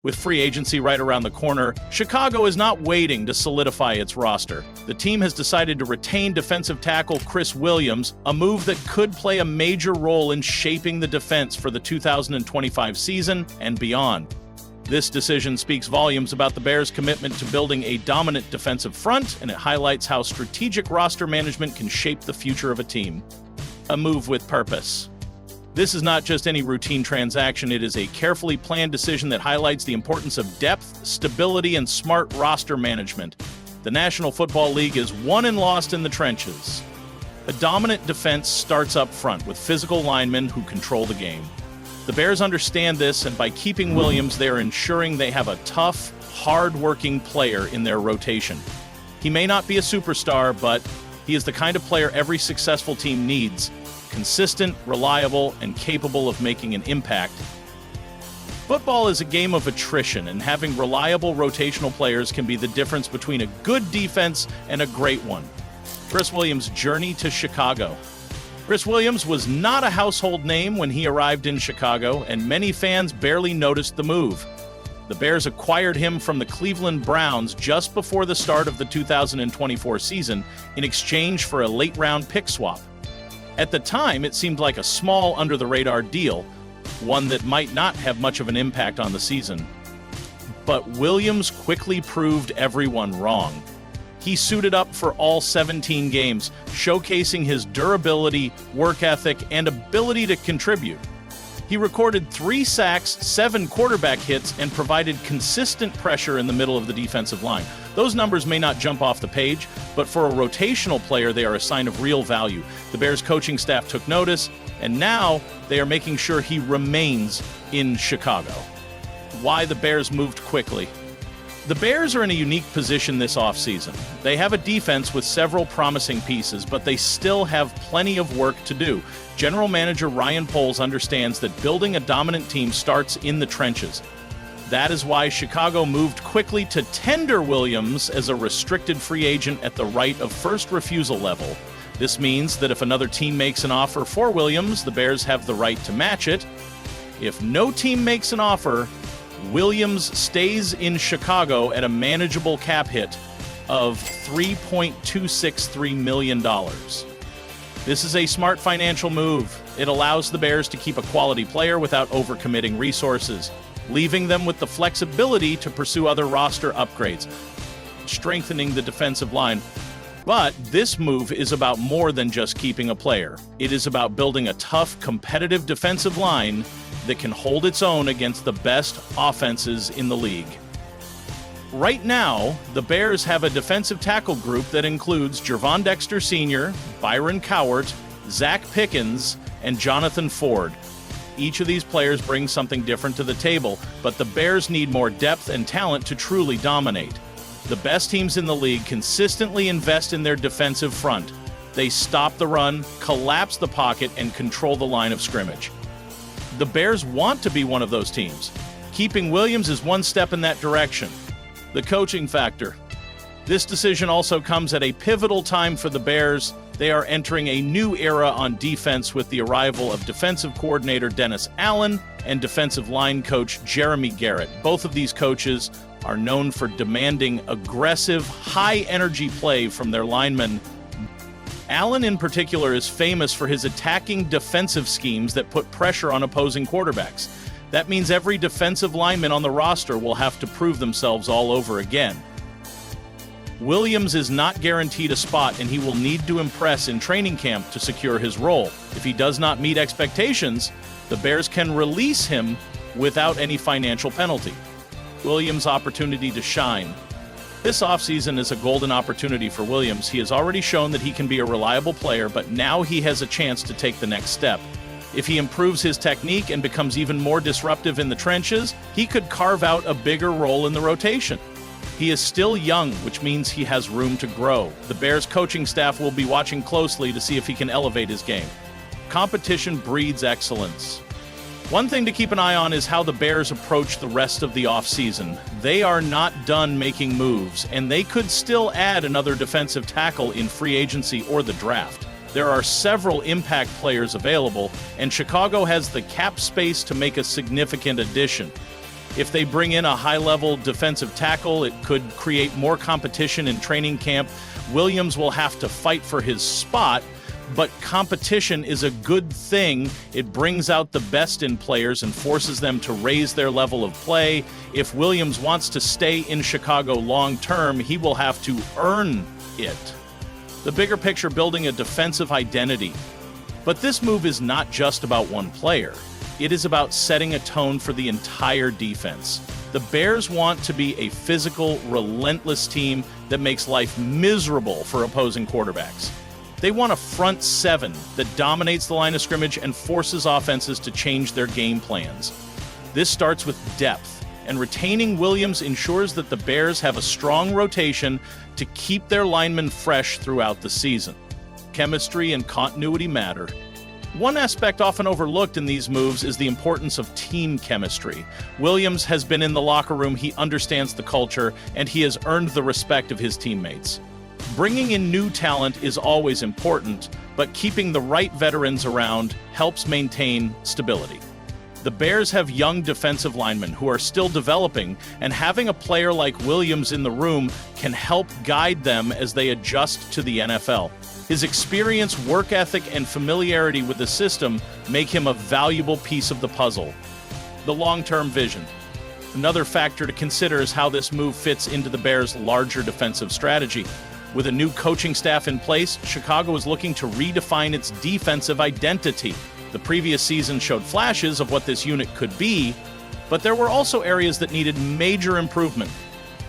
With free agency right around the corner, Chicago is not waiting to solidify its roster. The team has decided to retain defensive tackle Chris Williams, a move that could play a major role in shaping the defense for the 2025 season and beyond. This decision speaks volumes about the Bears' commitment to building a dominant defensive front, and it highlights how strategic roster management can shape the future of a team. A move with purpose. This is not just any routine transaction, it is a carefully planned decision that highlights the importance of depth, stability, and smart roster management. The National Football League is won and lost in the trenches. A dominant defense starts up front with physical linemen who control the game. The Bears understand this, and by keeping Williams, they are ensuring they have a tough, hard-working player in their rotation. He may not be a superstar, but he is the kind of player every successful team needs. Consistent, reliable, and capable of making an impact. Football is a game of attrition, and having reliable rotational players can be the difference between a good defense and a great one. Chris Williams' journey to Chicago. Chris Williams was not a household name when he arrived in Chicago, and many fans barely noticed the move. The Bears acquired him from the Cleveland Browns just before the start of the 2024 season in exchange for a late-round pick swap. At the time, it seemed like a small, under-the-radar deal, one that might not have much of an impact on the season. But Williams quickly proved everyone wrong. He suited up for all 17 games, showcasing his durability, work ethic, and ability to contribute. He recorded 3 sacks, 7 quarterback hits, and provided consistent pressure in the middle of the defensive line. Those numbers may not jump off the page, but for a rotational player, they are a sign of real value. The Bears coaching staff took notice, and now they are making sure he remains in Chicago. Why the Bears moved quickly. The Bears are in a unique position this offseason. They have a defense with several promising pieces, but they still have plenty of work to do. General Manager Ryan Poles understands that building a dominant team starts in the trenches. That is why Chicago moved quickly to tender Williams as a restricted free agent at the right of first refusal level. This means that if another team makes an offer for Williams, the Bears have the right to match it. If no team makes an offer, Williams stays in Chicago at a manageable cap hit of $3.263 million. This is a smart financial move. It allows the Bears to keep a quality player without overcommitting resources, leaving them with the flexibility to pursue other roster upgrades, strengthening the defensive line. But this move is about more than just keeping a player. It is about building a tough, competitive defensive line that can hold its own against the best offenses in the league. Right now, the Bears have a defensive tackle group that includes Gervon Dexter Sr., Byron Cowart, Zach Pickens, and Jonathan Ford. Each of these players brings something different to the table, but the Bears need more depth and talent to truly dominate. The best teams in the league consistently invest in their defensive front. They stop the run, collapse the pocket, and control the line of scrimmage. The Bears want to be one of those teams. Keeping Williams is one step in that direction. The coaching factor. This decision also comes at a pivotal time for the Bears. They are entering a new era on defense with the arrival of defensive coordinator Dennis Allen and defensive line coach Jeremy Garrett. Both of these coaches are known for demanding aggressive, high-energy play from their linemen. Allen in particular is famous for his attacking defensive schemes that put pressure on opposing quarterbacks. That means every defensive lineman on the roster will have to prove themselves all over again. Williams is not guaranteed a spot, and he will need to impress in training camp to secure his role. If he does not meet expectations, the Bears can release him without any financial penalty. Williams' opportunity to shine. This offseason is a golden opportunity for Williams. He has already shown that he can be a reliable player, but now he has a chance to take the next step. If he improves his technique and becomes even more disruptive in the trenches, he could carve out a bigger role in the rotation. He is still young, which means he has room to grow. The Bears coaching staff will be watching closely to see if he can elevate his game. Competition breeds excellence. One thing to keep an eye on is how the Bears approach the rest of the offseason. They are not done making moves, and they could still add another defensive tackle in free agency or the draft. There are several impact players available, and Chicago has the cap space to make a significant addition. If they bring in a high-level defensive tackle, it could create more competition in training camp. Williams will have to fight for his spot, but competition is a good thing. It brings out the best in players and forces them to raise their level of play. If Williams wants to stay in Chicago long-term, he will have to earn it. The bigger picture, building a defensive identity. But this move is not just about one player. It is about setting a tone for the entire defense. The Bears want to be a physical, relentless team that makes life miserable for opposing quarterbacks. They want a front seven that dominates the line of scrimmage and forces offenses to change their game plans. This starts with depth, and retaining Williams ensures that the Bears have a strong rotation to keep their linemen fresh throughout the season. Chemistry and continuity matter. One aspect often overlooked in these moves is the importance of team chemistry. Williams has been in the locker room, he understands the culture, and he has earned the respect of his teammates. Bringing in new talent is always important, but keeping the right veterans around helps maintain stability. The Bears have young defensive linemen who are still developing, and having a player like Williams in the room can help guide them as they adjust to the NFL. His experience, work ethic, and familiarity with the system make him a valuable piece of the puzzle. The long-term vision. Another factor to consider is how this move fits into the Bears' larger defensive strategy. With a new coaching staff in place, Chicago is looking to redefine its defensive identity. The previous season showed flashes of what this unit could be, but there were also areas that needed major improvement.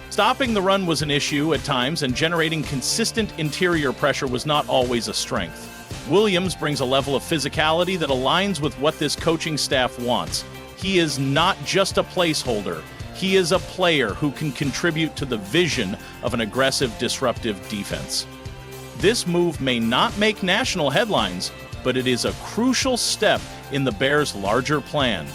Stopping the run was an issue at times, and generating consistent interior pressure was not always a strength. Williams brings a level of physicality that aligns with what this coaching staff wants. He is not just a placeholder. He is a player who can contribute to the vision of an aggressive, disruptive defense. This move may not make national headlines, but it is a crucial step in the Bears' larger plan.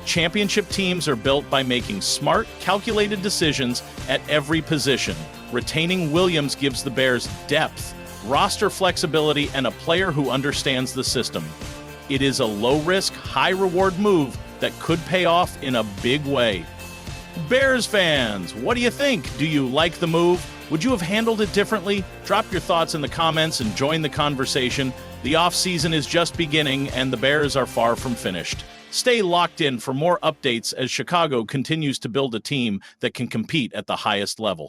Championship teams are built by making smart, calculated decisions at every position. Retaining Williams gives the Bears depth, roster flexibility, and a player who understands the system. It is a low-risk, high-reward move that could pay off in a big way. Bears fans, what do you think? Do you like the move? Would you have handled it differently? Drop your thoughts in the comments and join the conversation. The offseason is just beginning, and the Bears are far from finished. Stay locked in for more updates as Chicago continues to build a team that can compete at the highest level.